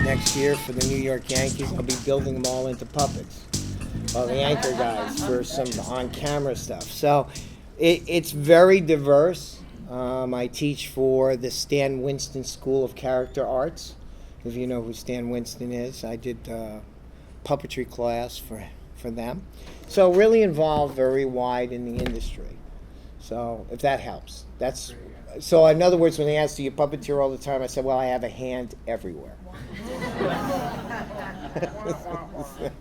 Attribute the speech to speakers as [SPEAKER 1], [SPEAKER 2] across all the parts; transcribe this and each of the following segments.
[SPEAKER 1] Next year for the New York Yankees, I'll be building them all into puppets. Well, the anchor guys for some on-camera stuff. So it's very diverse. I teach for the Stan Winston School of Character Arts. If you know who Stan Winston is, I did puppetry class for them. So really involved, very wide in the industry. So if that helps. So in other words, when they ask, do you puppeteer all the time? I said, well, I have a hand everywhere.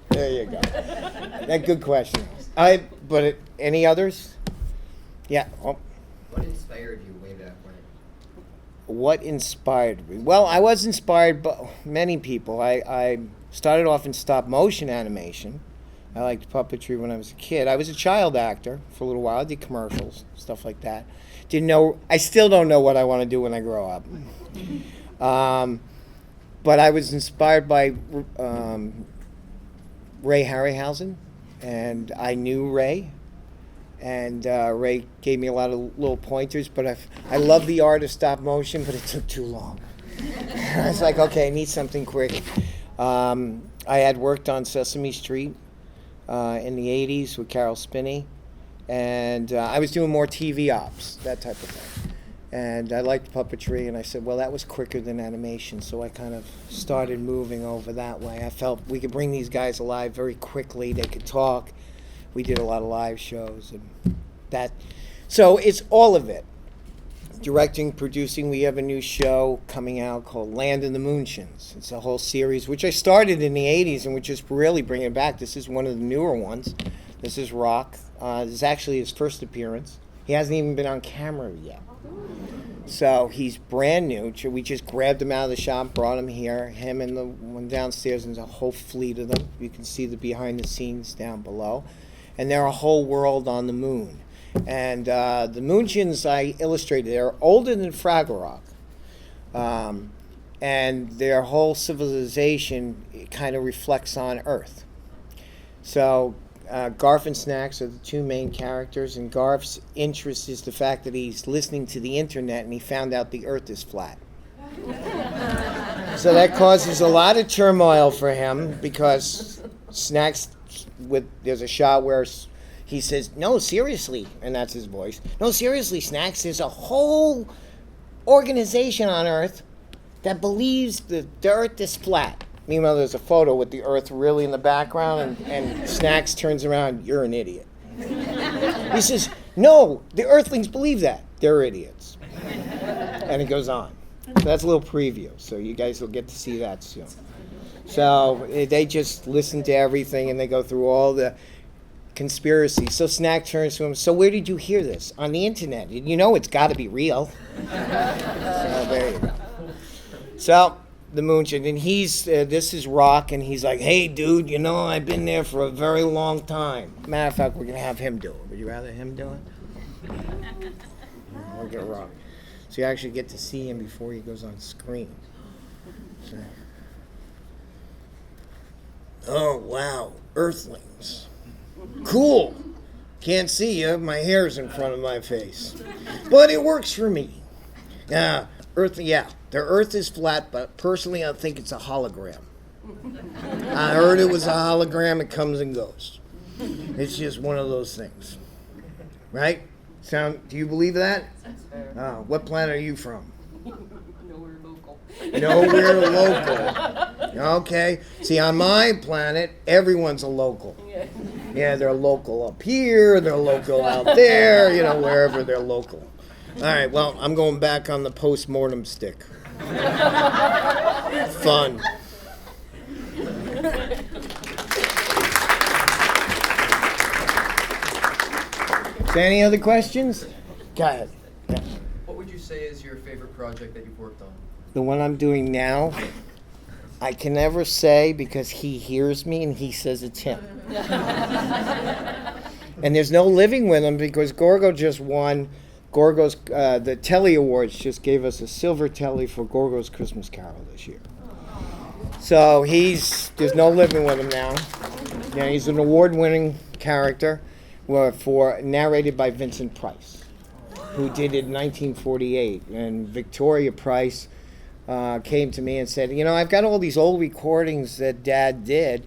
[SPEAKER 1] There you go. That good question. But any others? Yeah. Oh.
[SPEAKER 2] What inspired you way back when?
[SPEAKER 1] What inspired me? Well, I was inspired by many people. I started off in stop motion animation. I liked puppetry when I was a kid. I was a child actor for a little while. I did commercials, stuff like that. I still don't know what I want to do when I grow up. But I was inspired by Ray Harryhausen, and I knew Ray. And Ray gave me a lot of little pointers, but I love the art of stop motion, but it took too long. I was like, okay, I need something quick. I had worked on Sesame Street in the 80s with Carol Spinney, and I was doing more TV ops, that type of thing. And I liked puppetry, and I said, well, that was quicker than animation, so I kind of started moving over that way. I felt we could bring these guys alive very quickly. They could talk. We did a lot of live shows and that. So it's all of it. Directing, producing. We have a new show coming out called Land of the Moonshins. It's a whole series, which I started in the 80s, and we're just really bringing it back. This is one of the newer ones. This is Rock. This is actually his first appearance. He hasn't even been on camera yet. So he's brand new. We just grabbed him out of the shop, brought him here. Him and the one downstairs, and there's a whole fleet of them. You can see the behind the scenes down below. And they're a whole world on the moon. And the Moonshins I illustrated, they're older than Fraggle Rock. And their whole civilization kind of reflects on Earth. So Garf and Snacks are the two main characters, and Garf's interest is the fact that he's listening to the internet and he found out the Earth is flat. So that causes a lot of turmoil for him, because Snacks, there's a shot where he says, no, seriously, and that's his voice. No, seriously, Snacks, there's a whole organization on Earth that believes that the Earth is flat. Meanwhile, there's a photo with the Earth really in the background, and Snacks turns around, you're an idiot. He says, no, the Earthlings believe that. They're idiots. And it goes on. So that's a little preview, so you guys will get to see that soon. So they just listen to everything, and they go through all the conspiracy. So Snack turns to him, so where did you hear this? On the internet. You know it's got to be real. So there you go. So the Moonshins, and this is Rock, and he's like, hey, dude, you know, I've been there for a very long time. Matter of fact, we're going to have him do it. Would you rather him do it? We'll get Rock. So you actually get to see him before he goes on screen. So. Oh, wow, Earthlings. Cool. Can't see you. My hair's in front of my face. But it works for me. The Earth is flat, but personally I think it's a hologram. I heard it was a hologram. It comes and goes. It's just one of those things. Right? Do you believe that? What planet are you from? Nowhere local. Okay. See, on my planet, everyone's a local. Yeah, they're local up here, they're local out there, wherever they're local. All right, well, I'm going back on the post-mortem stick. Fun. So any other questions? Go ahead. Yeah.
[SPEAKER 2] What would you say is your favorite project that you've worked on?
[SPEAKER 1] The one I'm doing now, I can never say because he hears me and he says it's him. And there's no living with him because Gorgo just won. Gorgo's, the Telly Awards just gave us a silver Telly for Gorgo's Christmas Carol this year. So there's no living with him now. Yeah, he's an award-winning character, were narrated by Vincent Price, who did it in 1948. And Victoria Price came to me and said, I've got all these old recordings that Dad did.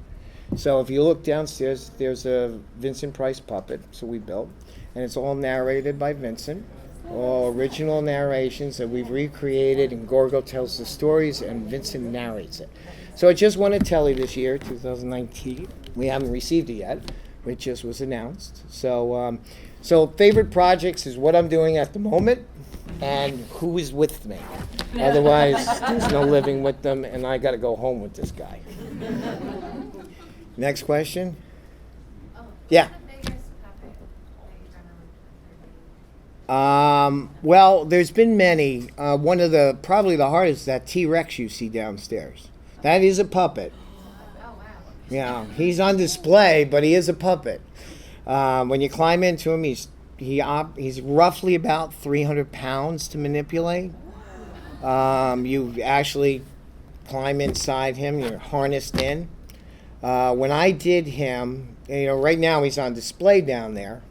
[SPEAKER 1] So if you look downstairs, there's a Vincent Price puppet, so we built, and it's all narrated by Vincent, all original narrations that we've recreated, and Gorgo tells the stories, and Vincent narrates it. So it just won a Telly this year, 2019. We haven't received it yet. It just was announced. So favorite projects is what I'm doing at the moment, and who is with me. Otherwise, there's no living with them, and I got to go home with this guy. Next question. Yeah. Well, there's been many. One of probably the hardest, that T-Rex you see downstairs. That is a puppet.
[SPEAKER 3] Oh, wow.
[SPEAKER 1] Yeah, he's on display, but he is a puppet. When you climb into him, he's roughly about 300 pounds to manipulate. You actually climb inside him. You're harnessed in. When I did him, right now he's on display down there,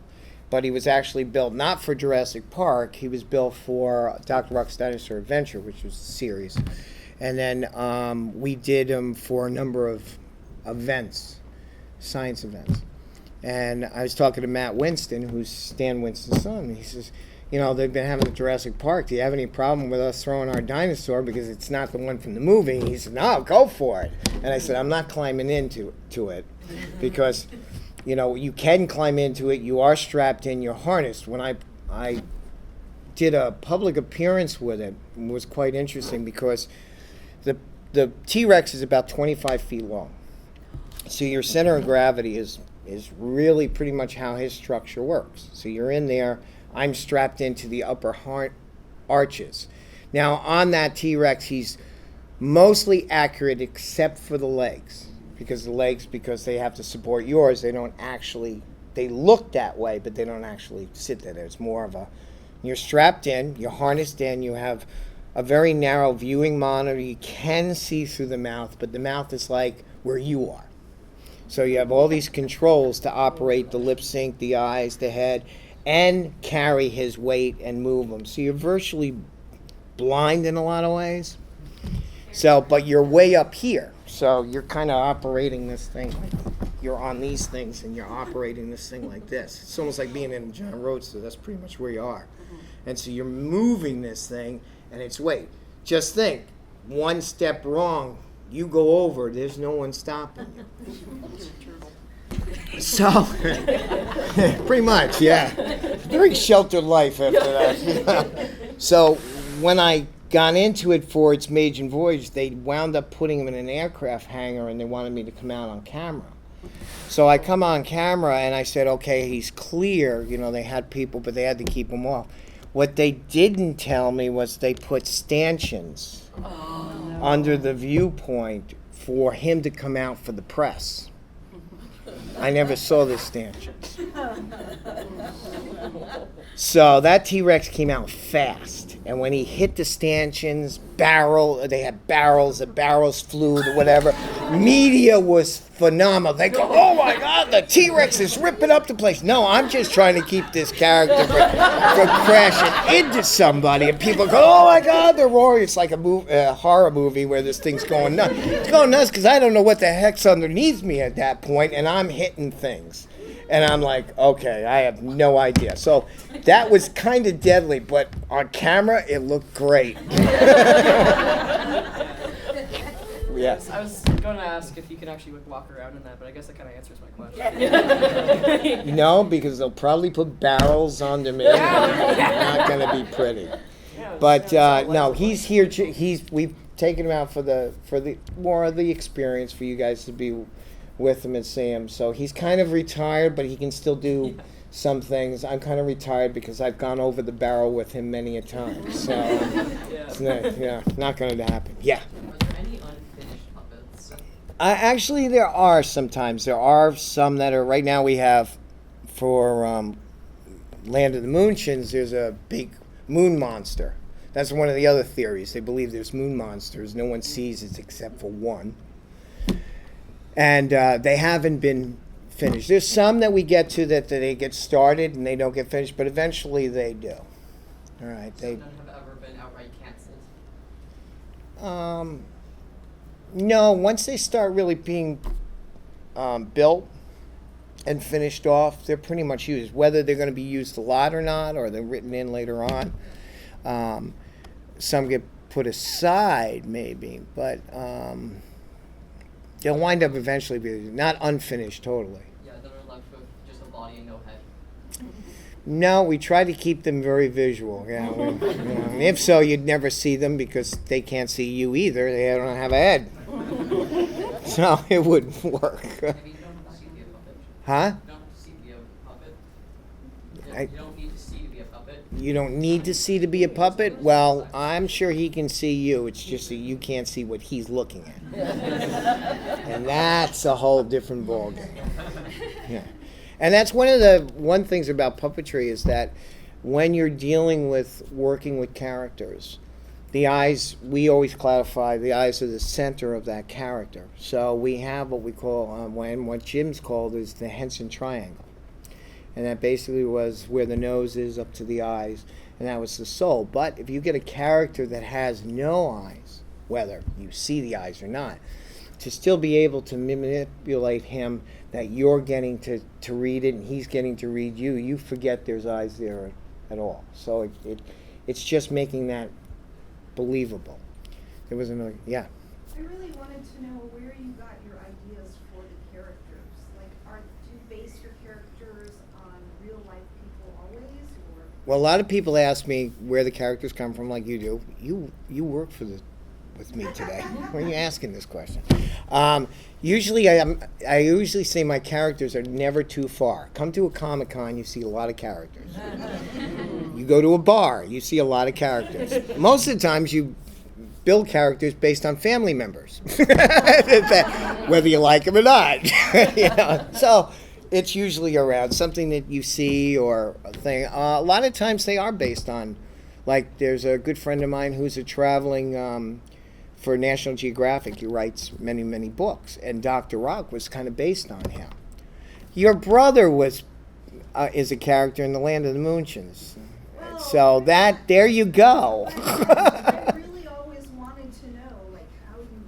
[SPEAKER 1] but he was actually built not for Jurassic Park. He was built for Dr. Rock's Dinosaur Adventure, which was a series. And then we did him for a number of events, science events. And I was talking to Matt Winston, who's Stan Winston's son. And he says, they've been having the Jurassic Park. Do you have any problem with us throwing our dinosaur because it's not the one from the movie? He said, no, go for it. And I said, I'm not climbing into it because, you can climb into it. You are strapped in. You're harnessed. When I did a public appearance with it was quite interesting because the T-Rex is about 25 feet long. So your center of gravity is really pretty much how his structure works. So you're in there. I'm strapped into the upper arches. Now, on that T-Rex, he's mostly accurate except for the legs. Because they have to support yours, they look that way, but they don't actually sit there. It's more of you're strapped in, you're harnessed in, you have a very narrow viewing monitor. You can see through the mouth, but the mouth is like where you are. So you have all these controls to operate the lip sync, the eyes, the head, and carry his weight and move him. So you're virtually blind in a lot of ways. But you're way up here. So you're kind of operating this thing. You're on these things and you're operating this thing like this. It's almost like being in a giant roadster. That's pretty much where you are. And so you're moving this thing and it's weight. Just think, one step wrong, you go over, there's no one stopping you. So, pretty much, yeah. Very sheltered life after that. So, when I got into it for its maiden voyage, they wound up putting him in an aircraft hangar and they wanted me to come out on camera. So I come on camera and I said, okay, he's clear. They had people, but they had to keep him off. What they didn't tell me was they put stanchions under the viewpoint for him to come out for the press. I never saw the stanchions. So that T-Rex came out fast. And when he hit the stanchions, they had barrels, the barrels flew, whatever. Media was phenomenal. They go, oh my God, the T-Rex is ripping up the place. No, I'm just trying to keep this character from crashing into somebody. And people go, oh my God, they're roaring. It's like a horror movie where this thing's going nuts. It's going nuts because I don't know what the heck's underneath me at that point, and I'm hitting things. And I'm like, okay, I have no idea. So that was kind of deadly, but on camera, it looked great. Yes.
[SPEAKER 4] I was going to ask if you can actually walk around in that, but I guess that kind of answers my question.
[SPEAKER 1] No, because they'll probably put barrels under me. It's not going to be pretty. But no, he's here. We've taken him out for the more of the experience for you guys to be with him and see him. So he's kind of retired, but he can still do some things. I'm kind of retired because I've gone over the barrel with him many a time. So it's not going to happen. Yeah.
[SPEAKER 2] Are there any unfinished puppets?
[SPEAKER 1] Actually, there are sometimes. There are some that are, right now we have for Land of the Moonshins, there's a big moon monster. That's one of the other theories. They believe there's moon monsters. No one sees it except for one. And they haven't been finished. There's some that we get to that they get started and they don't get finished, but eventually they do. All right.
[SPEAKER 2] So none have ever been outright canceled.
[SPEAKER 1] No, once they start really being built and finished off, they're pretty much used. Whether they're going to be used a lot or not, or they're written in later on. Some get put aside, maybe, but they'll wind up eventually being not unfinished totally.
[SPEAKER 2] Yeah, then we're left with just a body and no head.
[SPEAKER 1] No, we try to keep them very visual. Yeah, and if so, you'd never see them because they can't see you either. They don't have a head, so it wouldn't work.
[SPEAKER 2] Maybe you don't have to see to be a puppet.
[SPEAKER 1] Huh?
[SPEAKER 2] You don't have to see to be a puppet.
[SPEAKER 1] I-
[SPEAKER 2] You don't need to see to be a puppet.
[SPEAKER 1] You don't need to see to be a puppet? Well, I'm sure he can see you. It's just that you can't see what he's looking at. And that's a whole different ballgame. Yeah. And that's one things about puppetry is that when you're dealing with working with characters, the eyes, we always clarify, the eyes are the center of that character. So we have what we call, what Jim's called is the Henson triangle. And that basically was where the nose is up to the eyes, and that was the soul. But if you get a character that has no eyes, whether you see the eyes or not, to still be able to manipulate him, that you're getting to read it and he's getting to read you, you forget there's eyes there at all. So it's just making that believable. There was another, yeah.
[SPEAKER 3] I really wanted to know where you got your ideas for the characters. Like, do you base your characters on real life people always, or?
[SPEAKER 1] Well, a lot of people ask me where the characters come from, like you do. You work with me today. Why are you asking this question? Usually, I usually say my characters are never too far. Come to a Comic Con, you see a lot of characters. You go to a bar, you see a lot of characters. Most of the times, you build characters based on family members, whether you like them or not. You know? So it's usually around something that you see or a thing. A lot of times they are based on, like there's a good friend of mine who's a traveling for National Geographic. He writes many, many books, and Dr. Rock was kind of based on him. Your brother is a character in the Land of the Moonshins.
[SPEAKER 3] Well,
[SPEAKER 1] So there you go.
[SPEAKER 3] I really always wanted to know, like, how you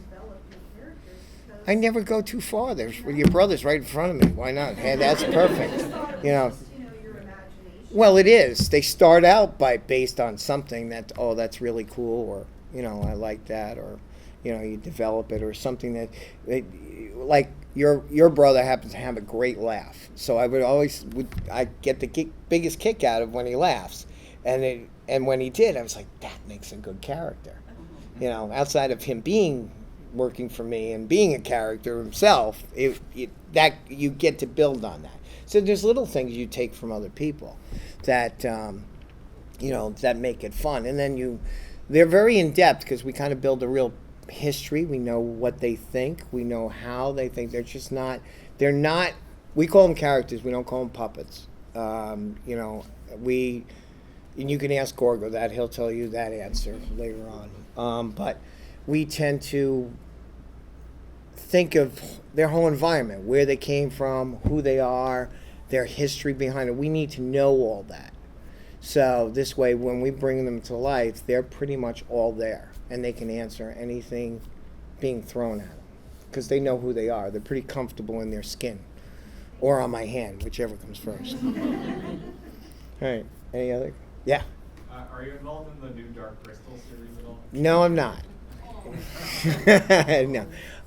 [SPEAKER 3] develop your characters. Because
[SPEAKER 1] I never go too far. Your brother's right in front of me. Why not? Hey, that's perfect.
[SPEAKER 3] I just thought it was
[SPEAKER 1] You know.
[SPEAKER 3] just, your imagination.
[SPEAKER 1] Well, it is. They start out based on something that, oh, that's really cool, or I like that, or you develop it, or something that like your brother happens to have a great laugh. So I get the biggest kick out of when he laughs, and when he did, I was like, that makes a good character. Outside of him working for me and being a character himself, that you get to build on that. So there's little things you take from other people that that make it fun, and then they're very in depth because we kind of build a real history. We know what they think. We know how they think. They're not. We call them characters. We don't call them puppets. And you can ask Gorgo that. He'll tell you that answer later on. But we tend to think of their whole environment, where they came from, who they are, their history behind it. We need to know all that. So this way, when we bring them to life, they're pretty much all there, and they can answer anything being thrown at them because they know who they are. They're pretty comfortable in their skin or on my hand, whichever comes first. All right. Any other? Yeah.
[SPEAKER 5] Are you involved in the new Dark Crystal series at all?
[SPEAKER 1] No, I'm not.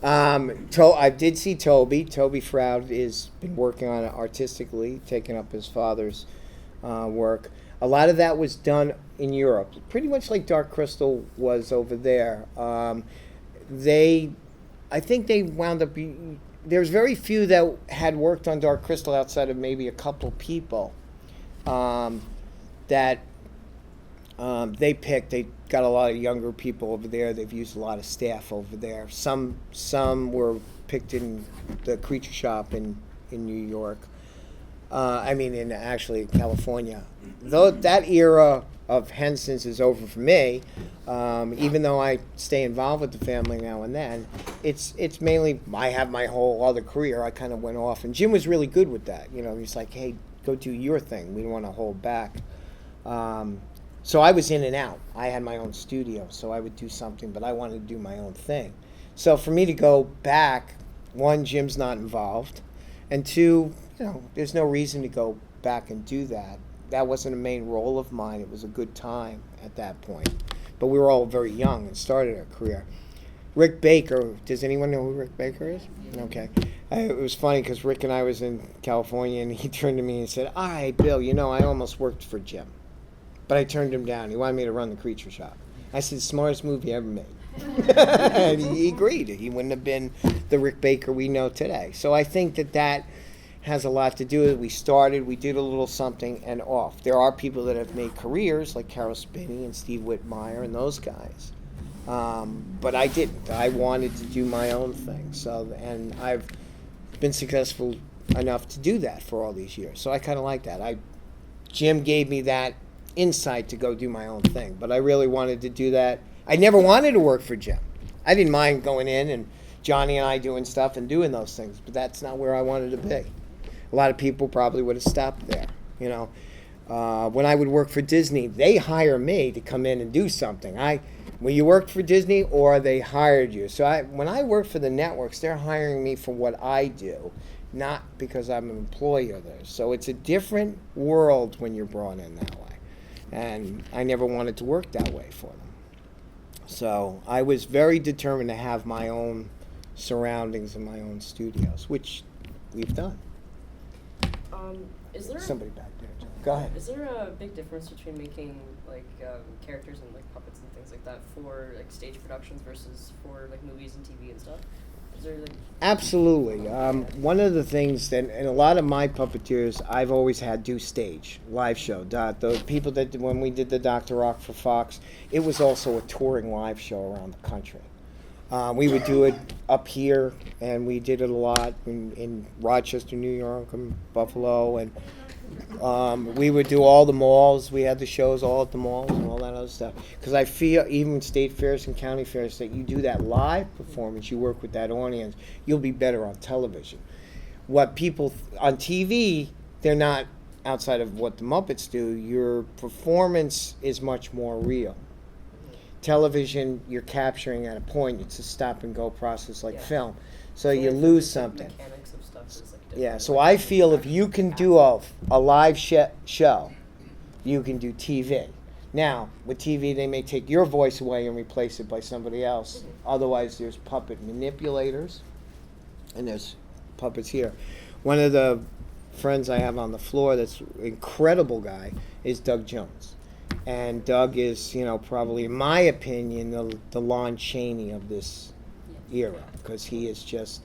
[SPEAKER 1] No. I did see Toby. Toby Froud has been working on it artistically, taking up his father's work. A lot of that was done in Europe, pretty much like Dark Crystal was over there. I think they wound up. There's very few that had worked on Dark Crystal outside of maybe a couple people that they picked. They got a lot of younger people over there. They've used a lot of staff over there. Some were picked in the Creature Shop in New York. I mean, in actually California. Though that era of Henson's is over for me, even though I stay involved with the family now and then, it's mainly I have my whole other career. I kind of went off, and Jim was really good with that. You know, he's like, hey, go do your thing. We don't want to hold back. So I was in and out. I had my own studio, so I would do something, but I wanted to do my own thing. So for me to go back, one, Jim's not involved, and two, you know, there's no reason to go back and do that. That wasn't a main role of mine. It was a good time at that point. But we were all very young and started our career. Rick Baker, does anyone know who Rick Baker is? Okay. It was funny because Rick and I was in California, and he turned to me and said, all right, Bill, you know, I almost worked for Jim. But I turned him down. He wanted me to run the Creature Shop. I said, smartest movie ever made. And he agreed. He wouldn't have been the Rick Baker we know today. So I think that has a lot to do with it. We started, we did a little something, and off. There are people that have made careers, like Carol Spinney and Steve Whitmire and those guys. But I didn't. I wanted to do my own thing. So, and I've been successful enough to do that for all these years. So I kind of like that. Jim gave me that insight to go do my own thing. But I really wanted to do that. I never wanted to work for Jim. I didn't mind going in and Johnny and I doing stuff and doing those things, but that's not where I wanted to be. A lot of people probably would have stopped there. You know, when I would work for Disney, they hire me to come in and do something. When you worked for Disney, or they hired you. So when I work for the networks, they're hiring me for what I do, not because I'm an employee of theirs. So it's a different world when you're brought in that way. And I never wanted to work that way for them. So I was very determined to have my own surroundings and my own studios, which we've done.
[SPEAKER 4] Is there
[SPEAKER 1] Somebody back there, John. Go ahead.
[SPEAKER 4] Is there a big difference between making like characters and like puppets and things like that for like stage productions versus for like movies and TV and stuff? Is there like
[SPEAKER 1] Absolutely. One of the things that, and a lot of my puppeteers, I've always had do stage, live show. The people that, when we did the Dr. Rock for Fox, it was also a touring live show around the country. We would do it up here, and we did it a lot in Rochester, New York, and Buffalo, and we would do all the malls. We had the shows all at the malls and all that other stuff. Because I feel, even state fairs and county fairs, that you do that live performance, you work with that audience, you'll be better on television. What people on TV, they're not, outside of what the Muppets do, your performance is much more real. Television, you're capturing at a point. It's a stop and go process like film. So you lose something.
[SPEAKER 4] mechanics of stuff is like different.
[SPEAKER 1] Yeah, so I feel if you can do a live show, you can do TV. Now, with TV, they may take your voice away and replace it by somebody else. Otherwise, there's puppet manipulators, and there's puppets here. One of the friends I have on the floor that's an incredible guy is Doug Jones. And Doug is, you know, probably, in my opinion, the Lon Chaney of this era, because he is just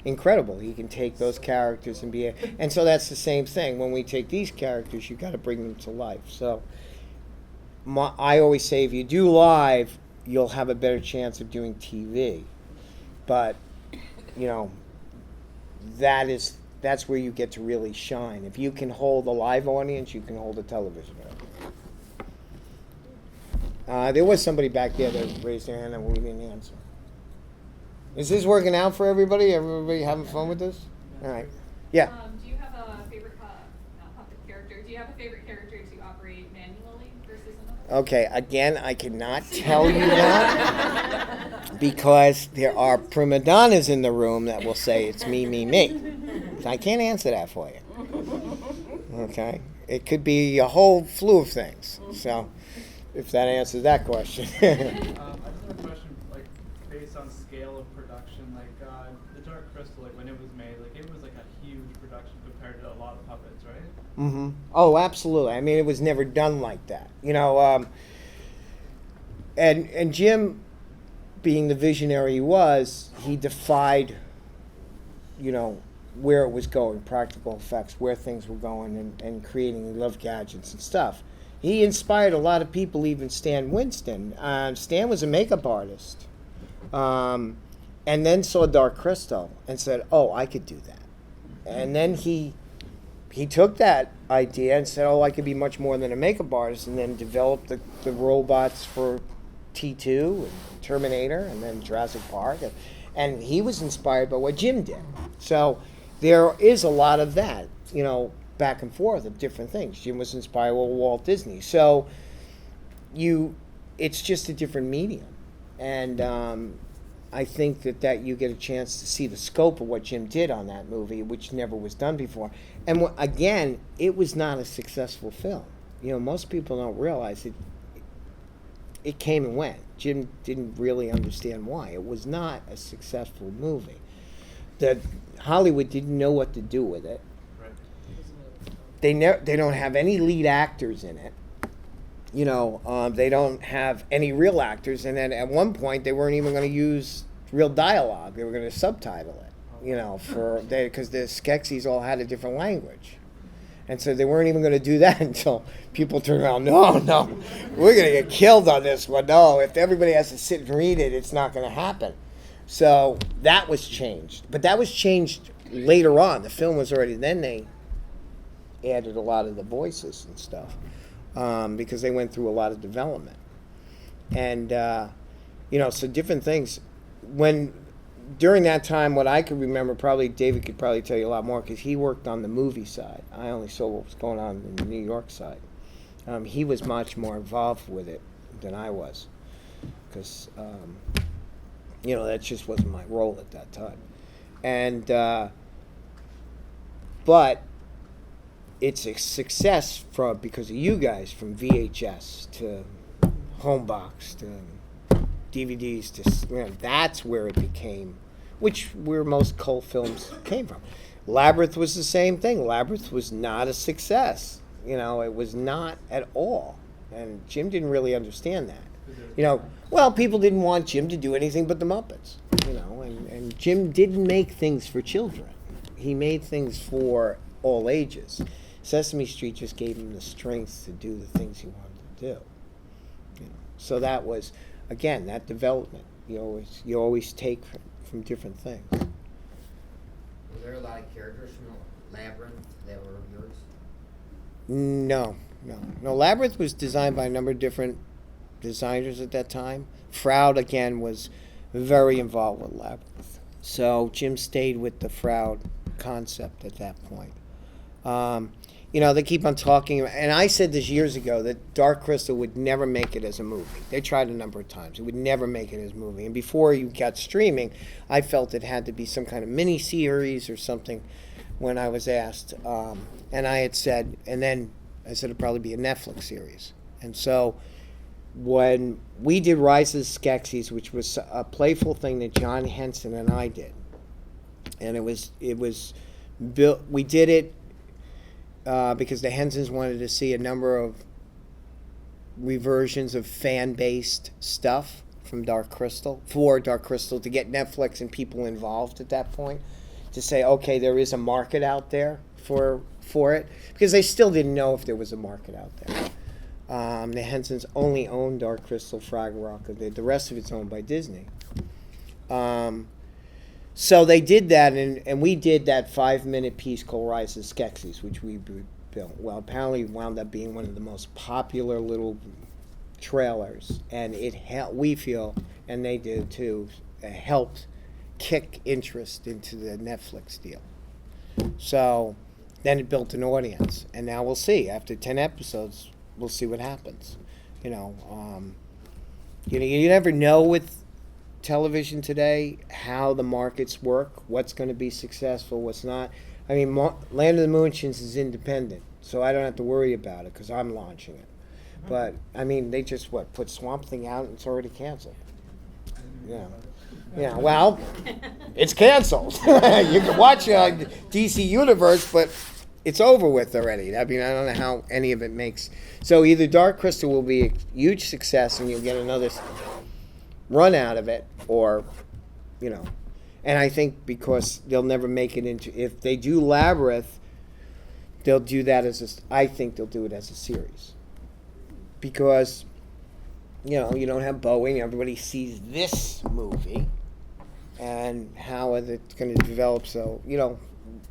[SPEAKER 1] incredible. He can take those characters and and so that's the same thing. When we take these characters, you got to bring them to life. So I always say, if you do live, you'll have a better chance of doing TV. But, you know, that's where you get to really shine. If you can hold a live audience, you can hold a television audience. There was somebody back there that raised their hand and we didn't answer. Is this working out for everybody? Everybody having fun with this? All right. Yeah.
[SPEAKER 6] Do you have a favorite puppet character? Do you have a favorite character to operate manually versus another?
[SPEAKER 1] Okay, again, I cannot tell you that because there are prima donnas in the room that will say it's me, me, me. So I can't answer that for you. Okay? It could be a whole slew of things. So, if that answers that question.
[SPEAKER 5] I just have a question, like, based on scale of production, like, the Dark Crystal, like, when it was made, like, it was, like, a huge production compared to a lot of puppets, right?
[SPEAKER 1] Mm-hmm. Oh, absolutely. I mean, it was never done like that. You know, and Jim, being the visionary he was, he defied, you know, where it was going, practical effects, where things were going, and creating. He loved gadgets and stuff. He inspired a lot of people, even Stan Winston. Stan was a makeup artist. And then saw Dark Crystal and said, oh, I could do that. And then he he took that idea and said, "Oh, I could be much more than a makeup artist," and then developed the robots for T2 and Terminator, and then Jurassic Park, and he was inspired by what Jim did. So there is a lot of that, back and forth of different things. Jim was inspired by Walt Disney, so it's just a different medium, and I think that you get a chance to see the scope of what Jim did on that movie, which never was done before. And again, it was not a successful film. Most people don't realize it. It came and went. Jim didn't really understand why. It was not a successful movie. Hollywood didn't know what to do with it.
[SPEAKER 5] Right.
[SPEAKER 1] They don't have any lead actors in it. They don't have any real actors, and then at one point they weren't even going to use real dialogue. They were going to subtitle it, because the Skeksis all had a different language, and so they weren't even going to do that until people turned around. No, we're going to get killed on this one. No, if everybody has to sit and read it, it's not going to happen. So that was changed, but that was changed later on. The film was already then they added a lot of the voices and stuff. Because they went through a lot of development. And, so different things. During that time, what I could remember, probably David could probably tell you a lot more, because he worked on the movie side. I only saw what was going on in the New York side. He was much more involved with it than I was, because, that just wasn't my role at that time. And, but it's a success because of you guys, from VHS to homebox to DVDs to that's where it became, where most cult films came from. Labyrinth was the same thing. Labyrinth was not a success. It was not at all, and Jim didn't really understand that. Well, people didn't want Jim to do anything but the Muppets. And Jim didn't make things for children. He made things for all ages. Sesame Street just gave him the strength to do the things he wanted to do. So that was, again, that development. You always take from different things.
[SPEAKER 7] Were there a lot of characters from Labyrinth that were yours?
[SPEAKER 1] No. Labyrinth was designed by a number of different designers at that time. Froud, again, was very involved with Labyrinth. So Jim stayed with the Froud concept at that point. They keep on talking, and I said this years ago, that Dark Crystal would never make it as a movie. They tried a number of times. It would never make it as a movie. And before you got streaming, I felt it had to be some kind of mini-series or something when I was asked. And I had said, and then I said it'd probably be a Netflix series. And so when we did Rise of the Skeksis, which was a playful thing that John Henson and I did, and it was built, we did it because the Hensons wanted to see a number of reversions of fan-based stuff from Dark Crystal, to get Netflix and people involved at that point, to say, okay, there is a market out there for it, because they still didn't know if there was a market out there. The Hensons only owned Dark Crystal, Fraggle Rock. The rest of it's owned by Disney. So they did that, and we did that 5-minute piece called Rise of Skeksis, which we built. Well, apparently it wound up being one of the most popular little trailers, and we feel, and they did too, helped kick interest into the Netflix deal. So then it built an audience, and now we'll see. After 10 episodes, we'll see what happens. You never know with television today how the markets work, what's going to be successful, what's not. I mean, Land of the Moonshins is independent, so I don't have to worry about it because I'm launching it. But I mean, they just put Swamp Thing out and it's already canceled. Yeah. Well, it's canceled. You can watch it on DC Universe, but it's over with already. I mean, I don't know how any of it makes. So either Dark Crystal will be a huge success and you'll get another run out of it, or, and I think because they'll never make it into, if they do Labyrinth, they'll do that I think they'll do it as a series. Because, you don't have Boeing, everybody sees this movie, and how is it going to develop, so,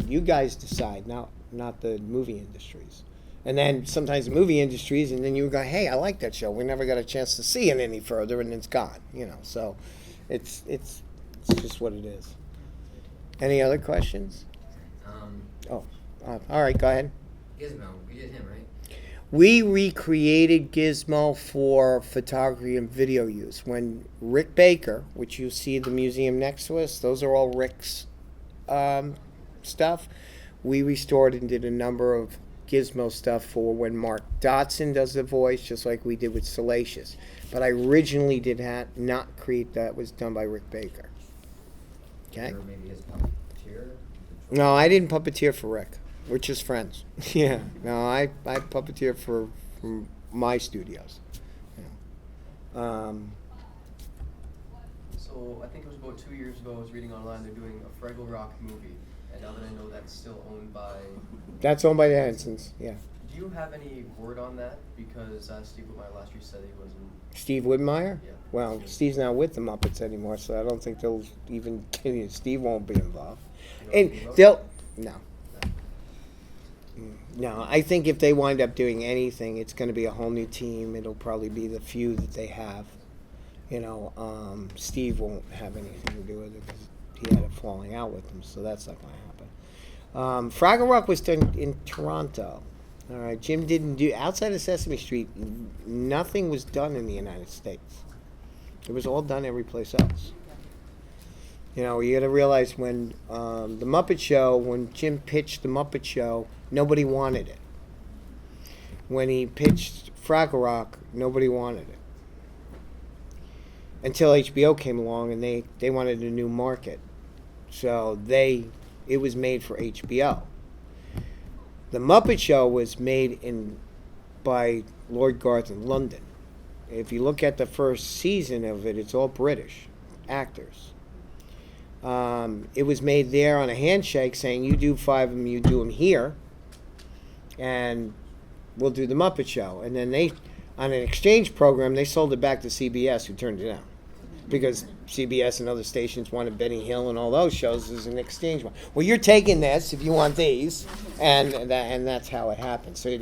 [SPEAKER 1] you guys decide. Now, not the movie industries. And then sometimes the movie industries, and then you go, hey, I like that show. We never got a chance to see it any further, and it's gone. So it's just what it is. Any other questions? All right, go ahead.
[SPEAKER 7] Gizmo, we did him, right?
[SPEAKER 1] We recreated Gizmo for photography and video use. When Rick Baker, which you see at the museum next to us, those are all Rick's stuff. We restored and did a number of Gizmo stuff for when Mark Dodson does the voice, just like we did with Salacious. But I originally did not create that. It was done by Rick Baker. Okay?
[SPEAKER 7] Or maybe his puppeteer?
[SPEAKER 1] No, I didn't puppeteer for Rick. We're just friends. Yeah. No, I puppeteer for my studios. Yeah.
[SPEAKER 8] So I think it was about 2 years ago I was reading online they're doing a Fraggle Rock movie, and now that I know that's still owned by...
[SPEAKER 1] That's owned by the Hensons, yeah.
[SPEAKER 8] Do you have any word on that? Because Steve Whitmire last year said he wasn't...
[SPEAKER 1] Steve Whitmire?
[SPEAKER 8] Yeah.
[SPEAKER 1] Well, Steve's not with the Muppets anymore, so I don't think they'll even... Steve won't be involved. And they'll... No. No, I think if they wind up doing anything, it's going to be a whole new team. It'll probably be the few that they have. Steve won't have anything to do with it because he had a falling out with them, so that's not going to happen. Fraggle Rock was done in Toronto. All right, Jim didn't do outside of Sesame Street. Nothing was done in the United States. It was all done every place else. You got to realize when the Muppet Show, when Jim pitched the Muppet Show, nobody wanted it. When he pitched Fraggle Rock, nobody wanted it. Until HBO came along and they wanted a new market. So it was made for HBO. The Muppet Show was made by Lord Garth in London. If you look at the first season of it, it's all British actors. It was made there on a handshake saying, you do 5 of them, you do them here, and we'll do the Muppet Show. And then on an exchange program, they sold it back to CBS, who turned it down. Because CBS and other stations wanted Benny Hill and all those shows as an exchange one. Well, you're taking this if you want these, and that's how it happened. So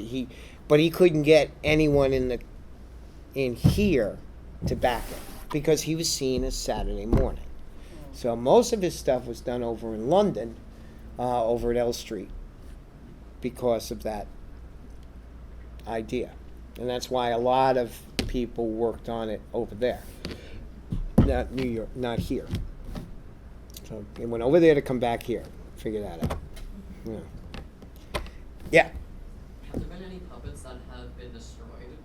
[SPEAKER 1] but he couldn't get anyone in here to back it because he was seen as Saturday morning. So most of his stuff was done over in London, over at L Street, because of that idea. And that's why a lot of people worked on it over there. Not New York, not here. So they went over there to come back here. Figure that out. Yeah.
[SPEAKER 2] Have there been any puppets that have been destroyed?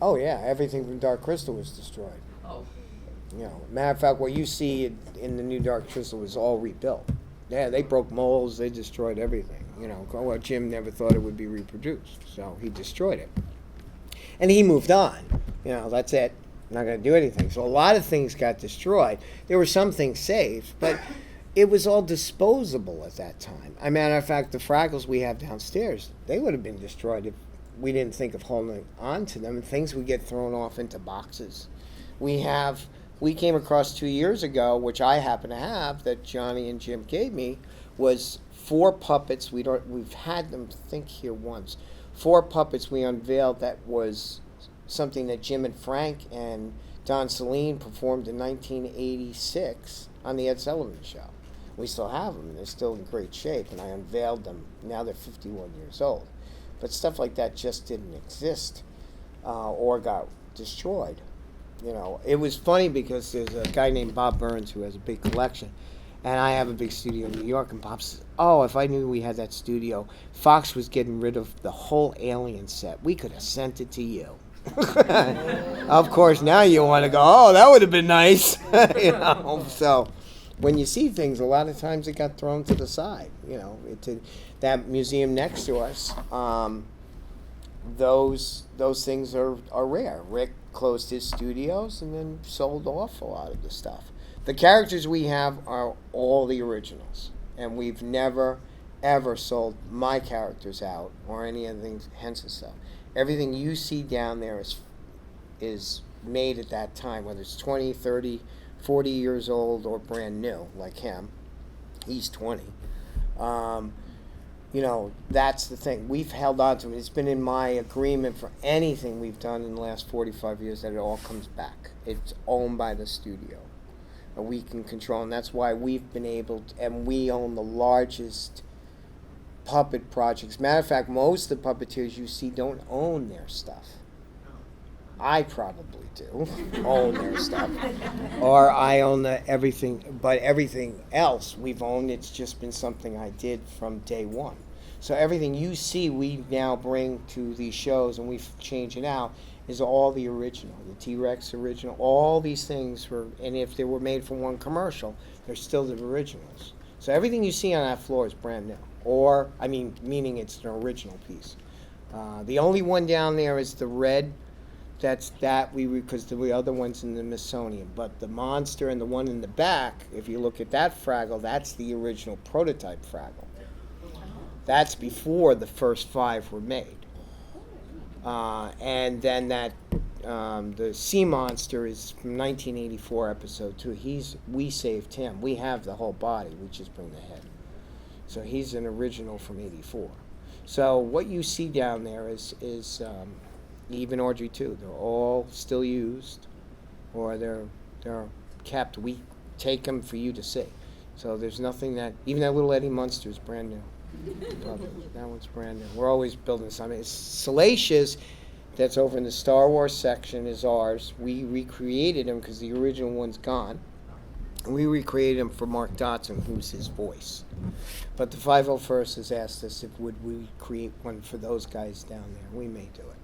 [SPEAKER 1] Oh yeah, everything from Dark Crystal was destroyed.
[SPEAKER 2] Oh.
[SPEAKER 1] Matter of fact, what you see in the new Dark Crystal was all rebuilt. Yeah, they broke molds, they destroyed everything. Well, Jim never thought it would be reproduced, so he destroyed it. And he moved on. That's it. Not going to do anything. So a lot of things got destroyed. There were some things saved, but it was all disposable at that time. As a matter of fact, the Fraggles we have downstairs, they would have been destroyed if we didn't think of holding on to them. Things would get thrown off into boxes. We came across 2 years ago, which I happen to have, that Johnny and Jim gave me, was 4 puppets. We've had them think here once. 4 puppets we unveiled that was something that Jim and Frank and Don Saline performed in 1986 on the Ed Sullivan Show. We still have them, and they're still in great shape, and I unveiled them. Now they're 51 years old. But stuff like that just didn't exist or got destroyed. It was funny because there's a guy named Bob Burns who has a big collection, and I have a big studio in New York, and Bob says, if I knew we had that studio, Fox was getting rid of the whole Alien set. We could have sent it to you. Of course, now you want to go, that would have been nice. So when you see things, a lot of times it got thrown to the side. That museum next to us, those things are rare. Rick closed his studios and then sold off a lot of the stuff. The characters we have are all the originals, and we've never ever sold my characters out or any of the things Henson stuff. Everything you see down there is made at that time, whether it's 20, 30, 40 years old or brand new, like him. He's 20. you know, that's the thing. We've held on to it. It's been in my agreement for anything we've done in the last 45 years that it all comes back. It's owned by the studio. And we can control, and that's why we've been able to, and we own the largest puppet projects. Matter of fact, most of the puppeteers you see don't own their stuff. I probably do own their stuff. Or I own everything, but everything else we've owned, it's just been something I did from day one. So everything you see we now bring to these shows, and we've changed it out, is all the original. The T-Rex original, all these things were, and if they were made for one commercial, they're still the originals. So everything you see on that floor is brand new. Or, I mean, meaning it's an original piece. The only one down there is the red. That's that because the other one's in the Smithsonian. But the monster and the one in the back, if you look at that Fraggle, that's the original prototype Fraggle. That's before the first 5 were made. And then the sea monster is from 1984, episode 2. We saved him. We have the whole body. We just bring the head. So he's an original from '84. So what you see down there is even Audrey too. They're all still used, or they're kept. We take them for you to see. So there's nothing that, even that little Eddie Munster is brand new. That one's brand new. We're always building something. It's Salacious, that's over in the Star Wars section, is ours. We recreated him because the original one's gone. And we recreated him for Mark Dodson, who's his voice. But the 501st has asked us if would we create one for those guys down there. We may do it.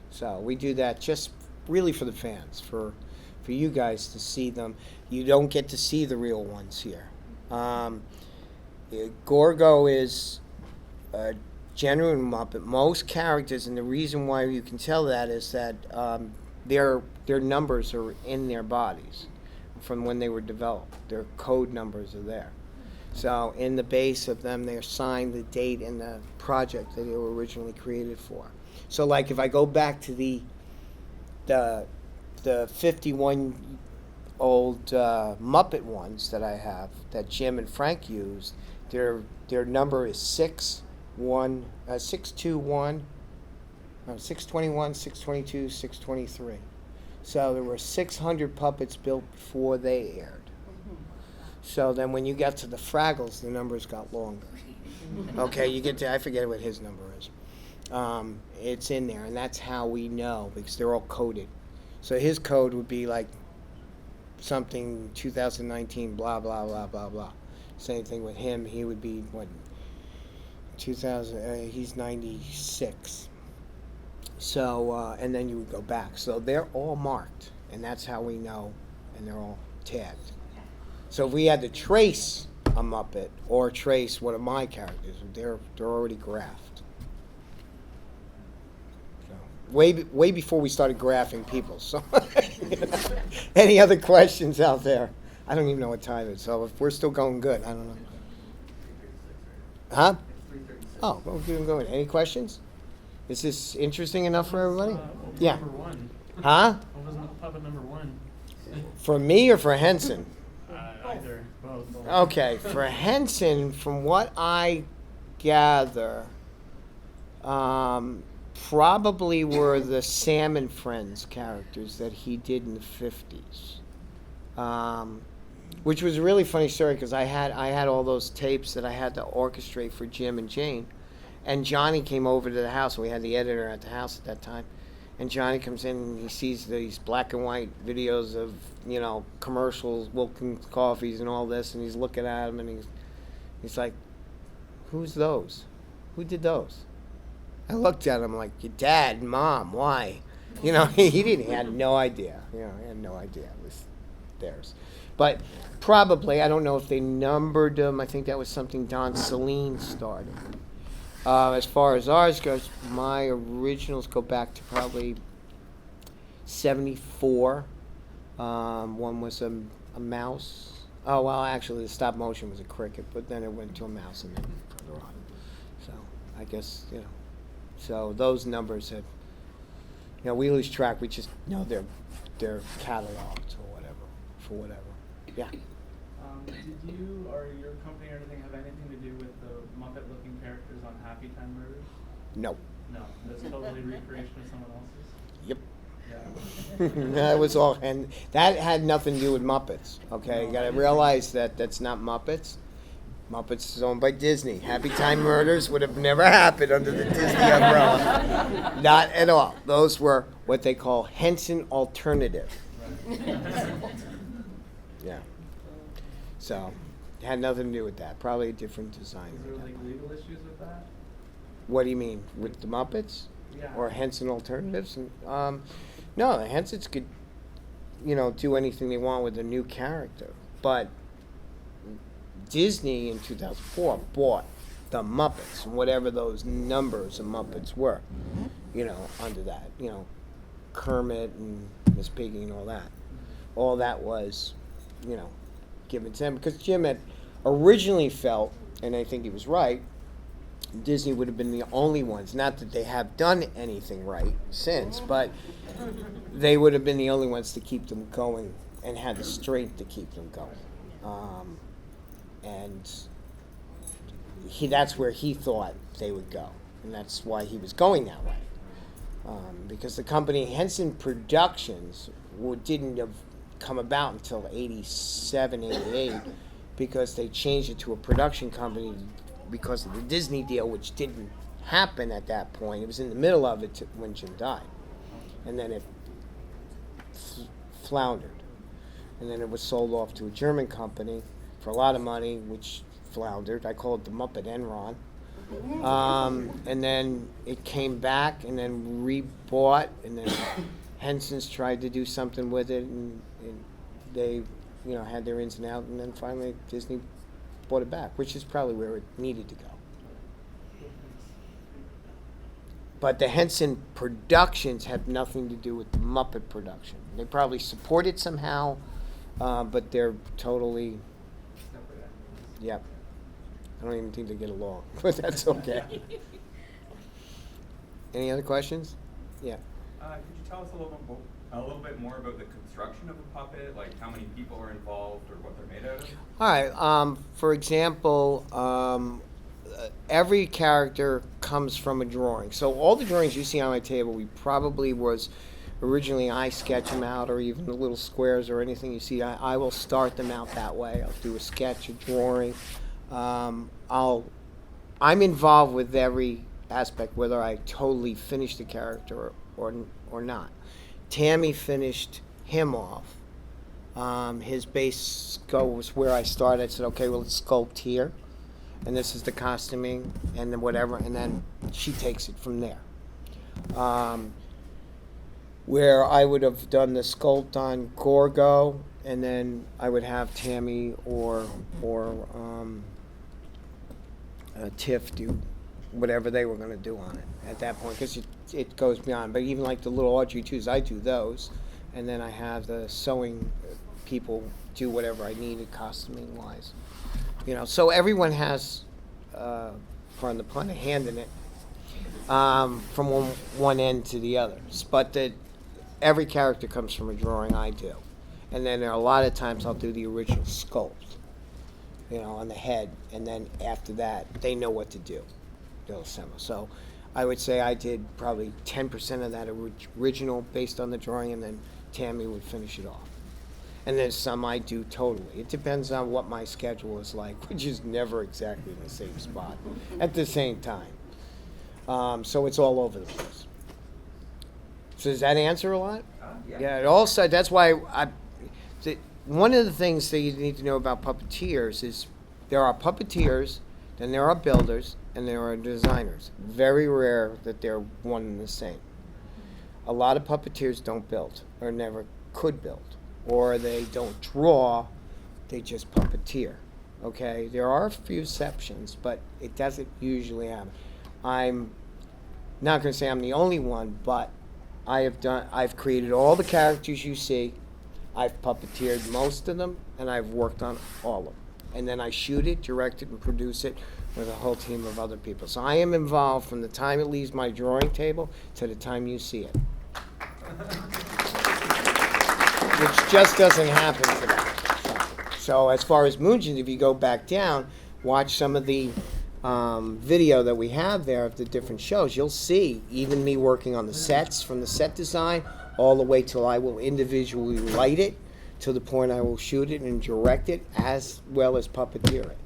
[SPEAKER 1] So we do that just really for the fans, for you guys to see them. You don't get to see the real ones here. Gorgo is a genuine Muppet. Most characters, and the reason why you can tell that is that their numbers are in their bodies from when they were developed. Their code numbers are there. So in the base of them, they're signed the date and the project that they were originally created for. So like if I go back to the 51-old Muppet ones that I have, that Jim and Frank used, their number is 621, 622, 623. So there were 600 puppets built before they aired. So then when you get to the Fraggles, the numbers got longer. Okay, you get to, I forget what his number is. It's in there, and that's how we know, because they're all coded. So his code would be like something 2019, blah, blah, blah, blah, blah. Same thing with him. He would be, what, 2000, he's 96. So, and then you would go back. So they're all marked, and that's how we know, and they're all tagged. So if we had to trace a Muppet or trace one of my characters, they're already graphed. So, way before we started graphing people. So, any other questions out there? I don't even know what time it is. So if we're still going good, I don't know. Huh? Oh, well, keep going. Any questions? Is this interesting enough for everybody? Yeah.
[SPEAKER 5] Number one.
[SPEAKER 1] Huh?
[SPEAKER 5] What was puppet number one?
[SPEAKER 1] For me or for Henson?
[SPEAKER 5] Either. Both.
[SPEAKER 1] Okay, for Henson, from what I gather, probably were the Sam and Friends characters that he did in the 50s. Which was a really funny story because I had all those tapes that I had to orchestrate for Jim and Jane. And Johnny came over to the house. We had the editor at the house at that time. And Johnny comes in and he sees these black and white videos of, commercials, Wilkins Coffees and all this. And he's looking at them and he's like, who's those? Who did those? I looked at him like, your dad and mom, why? He had no idea. He had no idea it was theirs. But probably, I don't know if they numbered them. I think that was something Don Celine started. As far as ours goes, my originals go back to probably 74. One was a mouse. Oh, well, actually, the stop motion was a cricket, but then it went to a mouse and then further on. So I guess, so those numbers have, we lose track. We just know they're cataloged or whatever, for whatever. Yeah.
[SPEAKER 5] Did you or your company or anything have anything to do with the Muppet-looking characters on Happy Time Murders?
[SPEAKER 1] No.
[SPEAKER 5] No, that's totally recreation of someone else's.
[SPEAKER 1] Yep.
[SPEAKER 5] Yeah.
[SPEAKER 1] That was all, and that had nothing to do with Muppets. Okay, you got to realize that that's not Muppets. Muppets is owned by Disney. Happy Time Murders would have never happened under the Disney umbrella. Not at all. Those were what they call Henson alternative. Yeah. So, it had nothing to do with that. Probably a different design.
[SPEAKER 5] Is there like legal issues with that?
[SPEAKER 1] What do you mean with the Muppets?
[SPEAKER 5] Yeah.
[SPEAKER 1] Or Henson alternatives? No, the Hensons could, do anything they want with a new character. But Disney in 2004 bought the Muppets, and whatever those numbers of Muppets were, under that, Kermit and Miss Piggy and all that. All that was, given to them because Jim had originally felt, and I think he was right, Disney would have been the only ones, not that they have done anything right since, but they would have been the only ones to keep them going and had the strength to keep them going. And that's where he thought they would go. And that's why he was going that way. Because the company Henson Productions didn't have come about until 87, 88, because they changed it to a production company because of the Disney deal, which didn't happen at that point. It was in the middle of it when Jim died. And then it floundered. And then it was sold off to a German company for a lot of money, which floundered. I call it the Muppet Enron. And then it came back and then rebought, and then Henson's tried to do something with it, and they, had their ins and outs, and then finally Disney bought it back, which is probably where it needed to go. But the Henson Productions have nothing to do with the Muppet production. They probably support it somehow, but they're totally, yep. I don't even think they get along, but that's okay. Any other questions? Yeah.
[SPEAKER 9] Could you tell us a little bit more about the construction of a puppet, like how many people are involved or what they're made out of?
[SPEAKER 1] All right. For example, every character comes from a drawing. So all the drawings you see on my table, originally I sketch them out, or even the little squares or anything you see. I will start them out that way. I'll do a sketch, a drawing. I'm involved with every aspect, whether I totally finish the character or not. Tammy finished him off. His base sculpt was where I started. I said, okay, well, let's sculpt here, and this is the costuming, and then whatever, and then she takes it from there. Where I would have done the sculpt on Gorgo, and then I would have Tammy or Tiff do whatever they were going to do on it at that point, because it goes beyond. But even like the little Audrey 2s, I do those, and then I have the sewing people do whatever I needed costuming wise. So everyone has, pardon the pun, a hand in it, from one end to the other. But every character comes from a drawing I do. And then there are a lot of times I'll do the original sculpt, on the head, and then after that, they know what to do. They'll assemble. So I would say I did probably 10% of that original based on the drawing, and then Tammy would finish it off. And then some I do totally. It depends on what my schedule is like, which is never exactly in the same spot at the same time. So it's all over the place. So does that answer a lot? Yeah. It also, that's why one of the things that you need to know about puppeteers is there are puppeteers, then there are builders, and there are designers. Very rare that they're one and the same. A lot of puppeteers don't build, or never could build, or they don't draw, they just puppeteer. Okay? There are a few exceptions, but it doesn't usually happen. I'm not going to say I'm the only one, but I've created all the characters you see. I've puppeteered most of them, and I've worked on all of them. And then I shoot it, direct it, and produce it with a whole team of other people. So I am involved from the time it leaves my drawing table to the time you see it. Which just doesn't happen today. So as far as Moonshins, if you go back down, watch some of the video that we have there of the different shows, you'll see even me working on the sets, from the set design all the way till I will individually light it, to the point I will shoot it and direct it, as well as puppeteer it.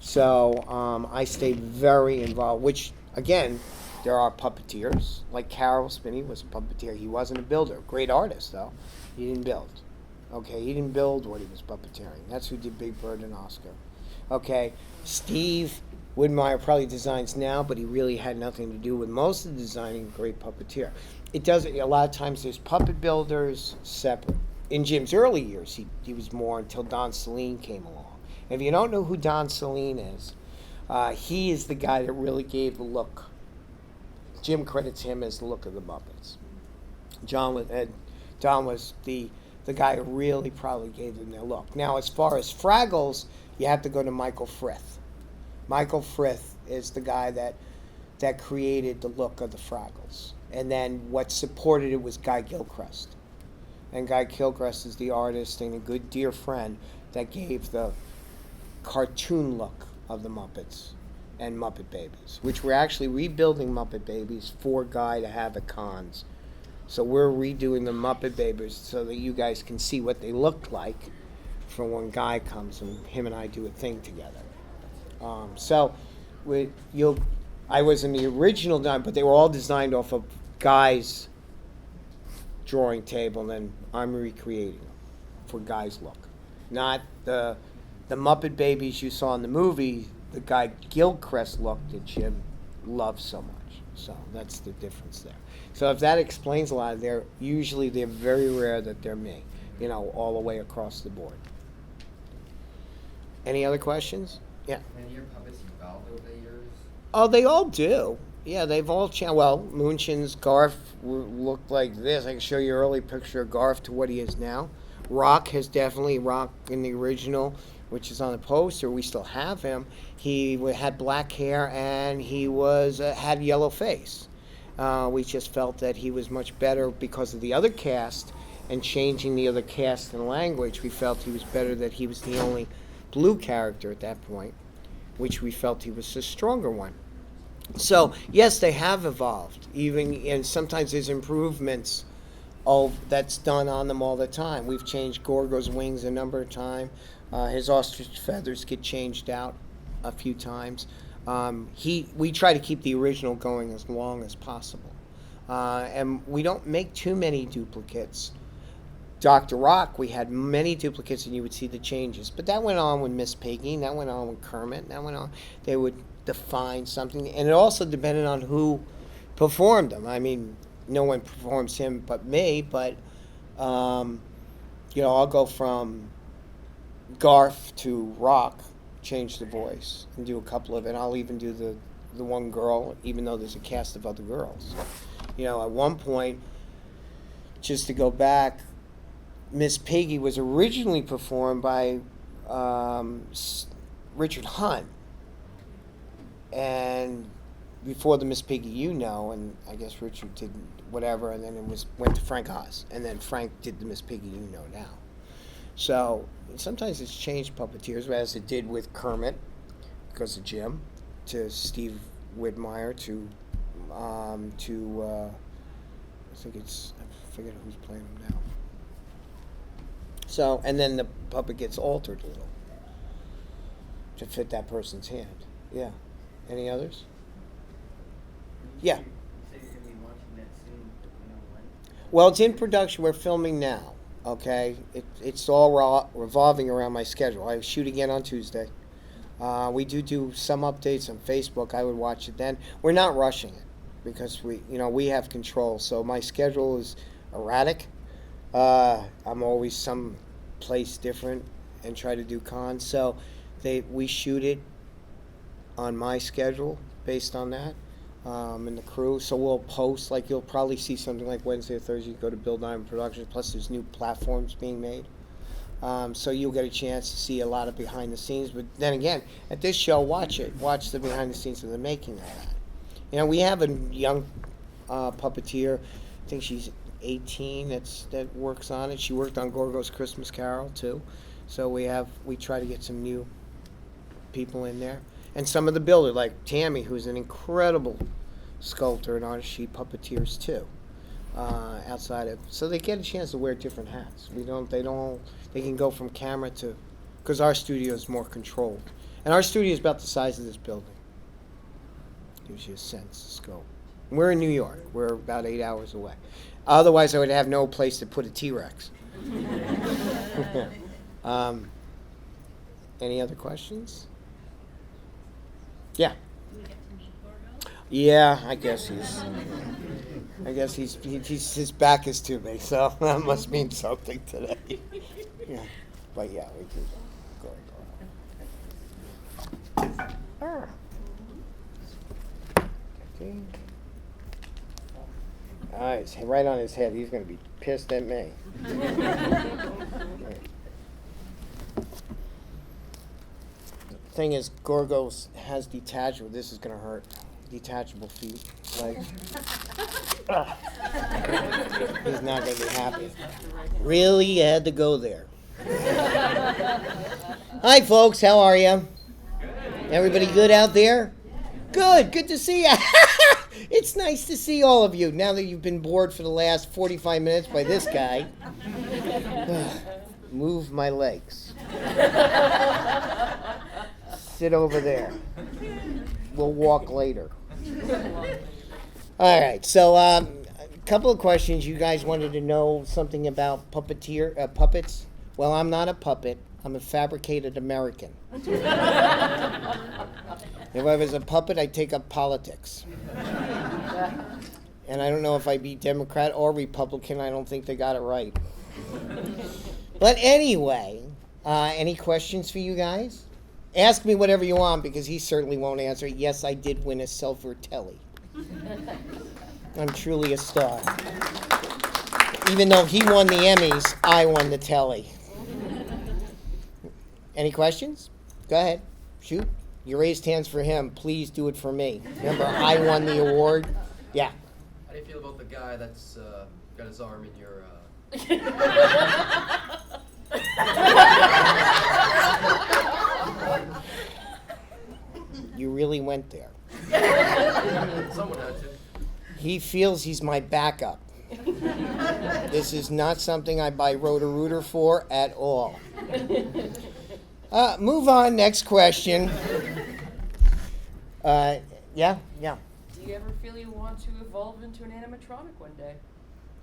[SPEAKER 1] So I stayed very involved, which, again, there are puppeteers. Like Carol Spinney was a puppeteer. He wasn't a builder. Great artist, though. He didn't build. Okay, he didn't build what he was puppeteering. That's who did Big Bird and Oscar. Okay, Steve Widmeyer probably designs now, but he really had nothing to do with most of the designing. Great puppeteer. It does, a lot of times there's puppet builders separate. In Jim's early years, he was more, until Don Saleen came along. If you don't know who Don Saleen is, he is the guy that really gave the look. Jim credits him as the look of the Muppets. Don was the guy who really probably gave them their look. Now, as far as Fraggles, you have to go to Michael Frith. Michael Frith is the guy that created the look of the Fraggles. And then what supported it was Guy Gilchrist. And Guy Gilchrist is the artist and a good dear friend that gave the cartoon look of the Muppets and Muppet Babies, which we're actually rebuilding Muppet Babies for Guy to have at cons. So we're redoing the Muppet Babies so that you guys can see what they look like for when Guy comes and him and I do a thing together. I was in the original design, but they were all designed off of Guy's drawing table, and then I'm recreating them for Guy's look. Not the Muppet Babies you saw in the movie, the Guy Gilchrist look that Jim loves so much. So that's the difference there. So if that explains a lot, they're very rare that they're me, all the way across the board. Any other questions? Yeah.
[SPEAKER 7] Have your puppets evolved over the years?
[SPEAKER 1] Oh, they all do. Yeah, they've all changed. Well, Moonshins, Garf looked like this. I can show you an early picture of Garf to what he is now. Rock has definitely, Rock in the original, which is on the poster, we still have him. He had black hair and he had yellow face. We just felt that he was much better because of the other cast, and changing the other cast and language, we felt he was better, that he was the only blue character at that point, which we felt he was the stronger one. So yes, they have evolved, and sometimes there's improvements that's done on them all the time. We've changed Gorgo's wings a number of times. His ostrich feathers get changed out a few times. We try to keep the original going as long as possible, and we don't make too many duplicates. Dr. Rock, we had many duplicates, and you would see the changes. But that went on with Miss Piggy, and that went on with Kermit, that went on. They would define something, and it also depended on who performed them. I mean, no one performs him but me, but, I'll go from Garf to Rock, change the voice, and do a couple of it. I'll even do the one girl, even though there's a cast of other girls. At one point, just to go back, Miss Piggy was originally performed by Richard Hunt, and before the Miss Piggy and I guess Richard did whatever, and then went to Frank Oz, and then Frank did the Miss Piggy now. So sometimes it's changed puppeteers, as it did with Kermit because of Jim, to Steve Widmeyer, to I forget who's playing him now. So, and then the puppet gets altered a little to fit that person's hand. Yeah. Any others? Yeah. Well, it's in production. We're filming now. Okay. It's all revolving around my schedule. I shoot again on Tuesday. We do some updates on Facebook. I would watch it then. We're not rushing it because we have control. So my schedule is erratic. I'm always some place different and try to do cons. So we shoot it on my schedule based on that, and the crew. So we'll post, like you'll probably see something like Wednesday or Thursday, go to Bill Diamond Productions, plus there's new platforms being made. So you'll get a chance to see a lot of behind the scenes. But then again, at this show, watch the behind the scenes of the making of that. We have a young puppeteer, I think she's 18, that works on it. She worked on Gorgo's Christmas Carol too. So we try to get some new people in there. And some of the builders, like Tammy, who's an incredible sculptor and artist, she puppeteers too. Outside of, so they get a chance to wear different hats. They can go from camera to, because our studio is more controlled. And our studio is about the size of this building. Gives you a sense of scope. We're in New York. We're about 8 hours away. Otherwise, I would have no place to put a T-Rex. Any other questions? Yeah. Yeah, I guess his back is to me, so that must mean something today. Yeah, but yeah, we do. Go. Okay. All right, it's right on his head. He's going to be pissed at me. The thing is, Gorgos has detachable. This is going to hurt. Detachable feet, legs. He's not going to be happy. Really, you had to go there. Hi, folks. How are you? Everybody good out there? Good. Good to see you. It's nice to see all of you. Now that you've been bored for the last 45 minutes by this guy. Move my legs. Sit over there. We'll walk later. All right, so a couple of questions. You guys wanted to know something about puppets. Well, I'm not a puppet. I'm a fabricated American. If I was a puppet, I'd take up politics. And I don't know if I'd be Democrat or Republican. I don't think they got it right. But anyway, any questions for you guys? Ask me whatever you want, because he certainly won't answer. Yes, I did win a silver telly. I'm truly a star. Even though he won the Emmys, I won the telly. Any questions? Go ahead. Shoot. You raised hands for him. Please do it for me. Remember, I won the award. Yeah.
[SPEAKER 8] How do you feel about the guy that's got his arm in your...
[SPEAKER 1] You really went there.
[SPEAKER 8] Someone had to.
[SPEAKER 1] He feels he's my backup. This is not something I buy Roto-Rooter for at all. Move on, next question. Yeah.
[SPEAKER 4] Do you ever feel you want to evolve into an animatronic one day?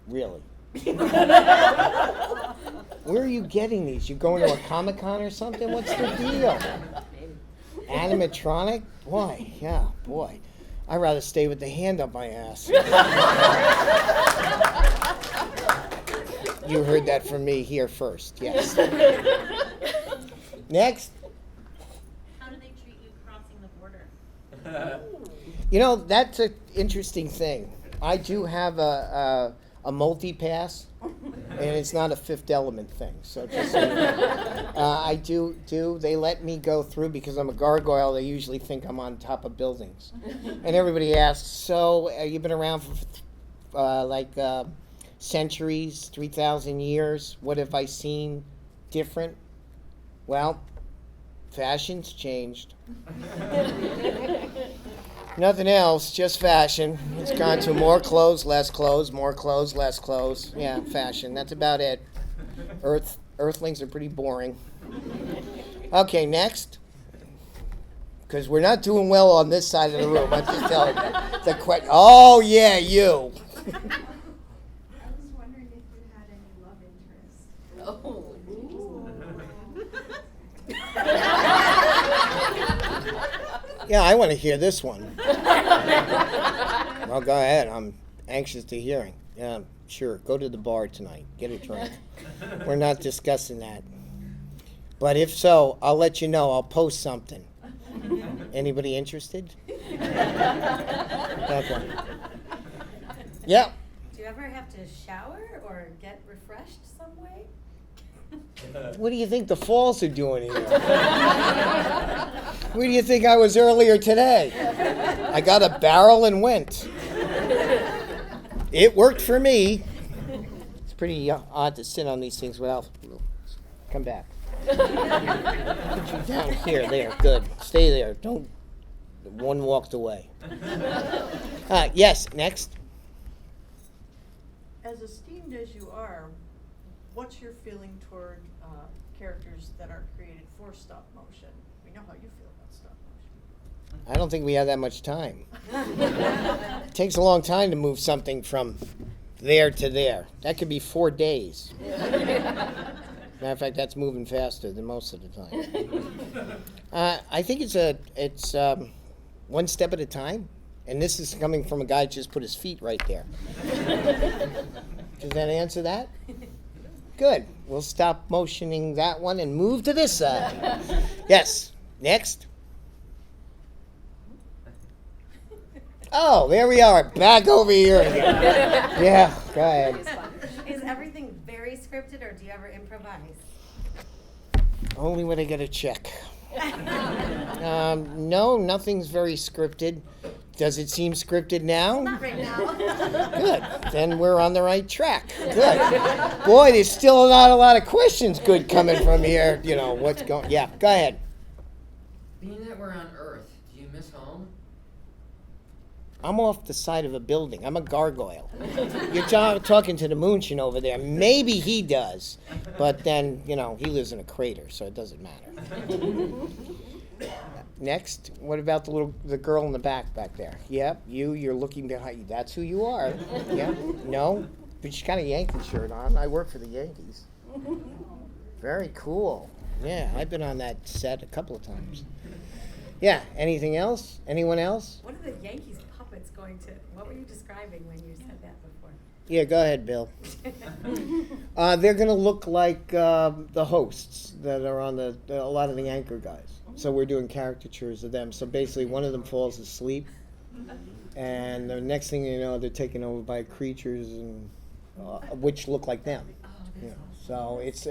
[SPEAKER 1] Really? Where are you getting these? You going to a Comic Con or something? What's the deal? Animatronic? Why? Yeah, boy. I'd rather stay with the hand up my ass. You heard that from me here first, yes. Next.
[SPEAKER 10] How do they treat you crossing the border?
[SPEAKER 1] You know, that's an interesting thing. I do have a multi-pass, and it's not a Fifth Element thing. So just so you know. I do. They let me go through because I'm a gargoyle. They usually think I'm on top of buildings. And everybody asks, so you've been around for centuries, 3,000 years. What have I seen different? Well, fashion's changed. Nothing else, just fashion. It's gone to more clothes, less clothes, more clothes, less clothes. Yeah, fashion. That's about it. Earthlings are pretty boring. Okay, next. Because we're not doing well on this side of the room. I'm just telling you. Oh, yeah, you.
[SPEAKER 3] I was wondering if you had any love interest.
[SPEAKER 4] Oh.
[SPEAKER 1] Yeah, I want to hear this one. Well, go ahead. I'm anxious to hearing. Yeah, sure. Go to the bar tonight. Get a drink. We're not discussing that. But if so, I'll let you know. I'll post something. Anybody interested? Okay. Yeah.
[SPEAKER 10] Do you ever have to shower or get refreshed some way?
[SPEAKER 1] What do you think the falls are doing here? Where do you think I was earlier today? I got a barrel and went. It worked for me. It's pretty odd to sit on these things without... Come back. Put you down here. There. Good. Stay there. Don't One walked away. Yes, next.
[SPEAKER 11] As esteemed as you are, what's your feeling toward characters that are created for stop motion? We know how you feel about stop motion.
[SPEAKER 1] I don't think we have that much time. It takes a long time to move something from there to there. That could be 4 days. Matter of fact, that's moving faster than most of the time. I think it's one step at a time, and this is coming from a guy who just put his feet right there. Does that answer that? Good. We'll stop motioning that one and move to this side. Yes. Next. Oh, there we are. Back over here again. Yeah, go ahead.
[SPEAKER 12] Is everything very scripted, or do you ever improvise?
[SPEAKER 1] Only when I get a check. No, nothing's very scripted. Does it seem scripted now?
[SPEAKER 12] Not right now.
[SPEAKER 1] Good. Then we're on the right track. Good. Boy, there's still not a lot of questions good coming from here. You know, what's going... Yeah, go ahead.
[SPEAKER 7] Being that we're on Earth, do you miss home?
[SPEAKER 1] I'm off the side of a building. I'm a gargoyle. You're talking to the Moonshin over there. Maybe he does. But then, you know, he lives in a crater, so it doesn't matter. Next, what about the girl in the back there? Yep, you're looking behind you. That's who you are. Yeah, no, but she's got a Yankee shirt on. I work for the Yankees. Very cool. Yeah, I've been on that set a couple of times. Yeah, anything else? Anyone else?
[SPEAKER 12] What are the Yankees puppets going to, what were you describing when you said that before?
[SPEAKER 1] Yeah, go ahead, Bill. They're going to look like the hosts that are on a lot of the anchor guys. So we're doing caricatures of them. So basically, one of them falls asleep, and the next thing you know, they're taken over by creatures and which look like them. You know, so it's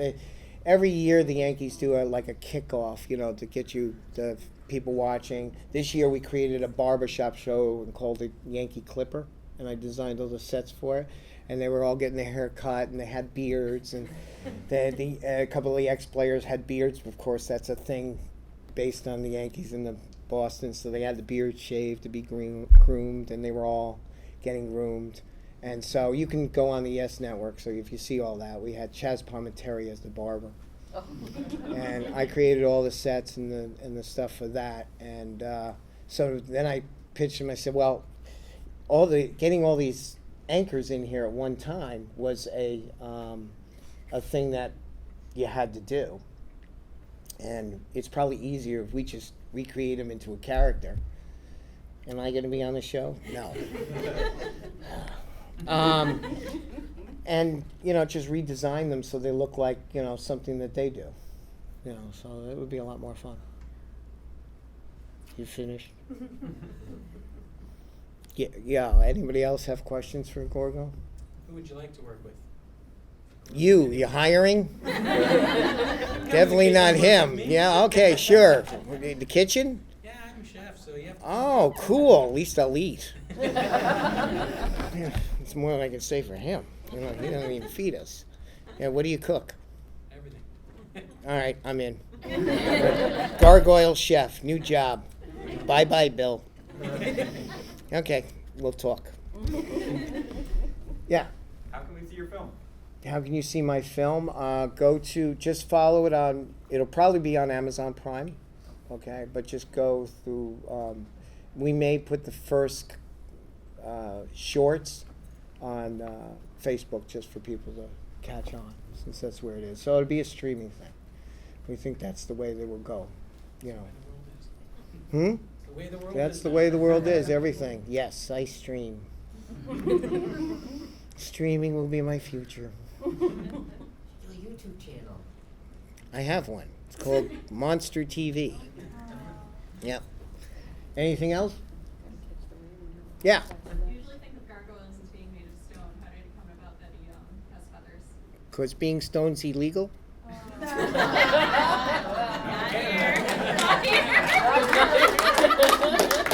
[SPEAKER 1] every year the Yankees do like a kickoff, you know, to get you the people watching. This year we created a barbershop show and called it Yankee Clipper, and I designed all the sets for it. And they were all getting their hair cut, and they had beards, and a couple of the ex-players had beards. Of course, that's a thing based on the Yankees and the Boston, so they had the beard shaved to be groomed, and they were all getting groomed. And so you can go on the Yes Network, so if you see all that, we had Chaz Palminteri as the barber. Oh. And I created all the sets and the stuff for that. And so then I pitched him, I said, well, getting all these anchors in here at one time was a thing that you had to do. And it's probably easier if we just recreate them into a character. Am I going to be on the show? No. And, you know, just redesign them so they look like, you know, something that they do. You know, so it would be a lot more fun. You finished? Yeah. Anybody else have questions for Gorgo?
[SPEAKER 13] Who would you like to work with?
[SPEAKER 1] You hiring? Definitely not him. Yeah, okay, sure. The kitchen?
[SPEAKER 13] Yeah, I'm a chef, so you have to...
[SPEAKER 1] Oh, cool. At least I'll eat. Yeah, it's more than I can say for him. You know, he doesn't even feed us. Yeah, what do you cook?
[SPEAKER 13] Everything.
[SPEAKER 1] All right, I'm in. Gargoyle chef, new job. Bye-bye, Bill. Okay, we'll talk. Yeah.
[SPEAKER 9] How can we see your film?
[SPEAKER 1] How can you see my film? Just follow it on, it'll probably be on Amazon Prime, okay? But just go through, we may put the first shorts on Facebook just for people to catch on, since that's where it is. So it'll be a streaming thing. We think that's the way they will go, you know.
[SPEAKER 13] The way the world
[SPEAKER 1] That's
[SPEAKER 13] is
[SPEAKER 1] the
[SPEAKER 13] now.
[SPEAKER 1] way the world is, everything. Yes, I stream. Streaming will be my future.
[SPEAKER 7] Your YouTube channel.
[SPEAKER 1] I have one. It's called Monster TV. Yep. Anything else? Yeah.
[SPEAKER 6] I usually think of gargoyles as being made of stone. How did it come about that he has feathers?
[SPEAKER 1] Because being stone's illegal?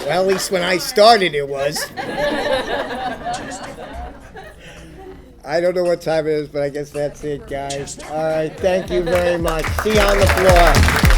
[SPEAKER 1] Well, at least when I started it was. I don't know what time it is, but I guess that's it, guys. All right, thank you very much. See you on the floor.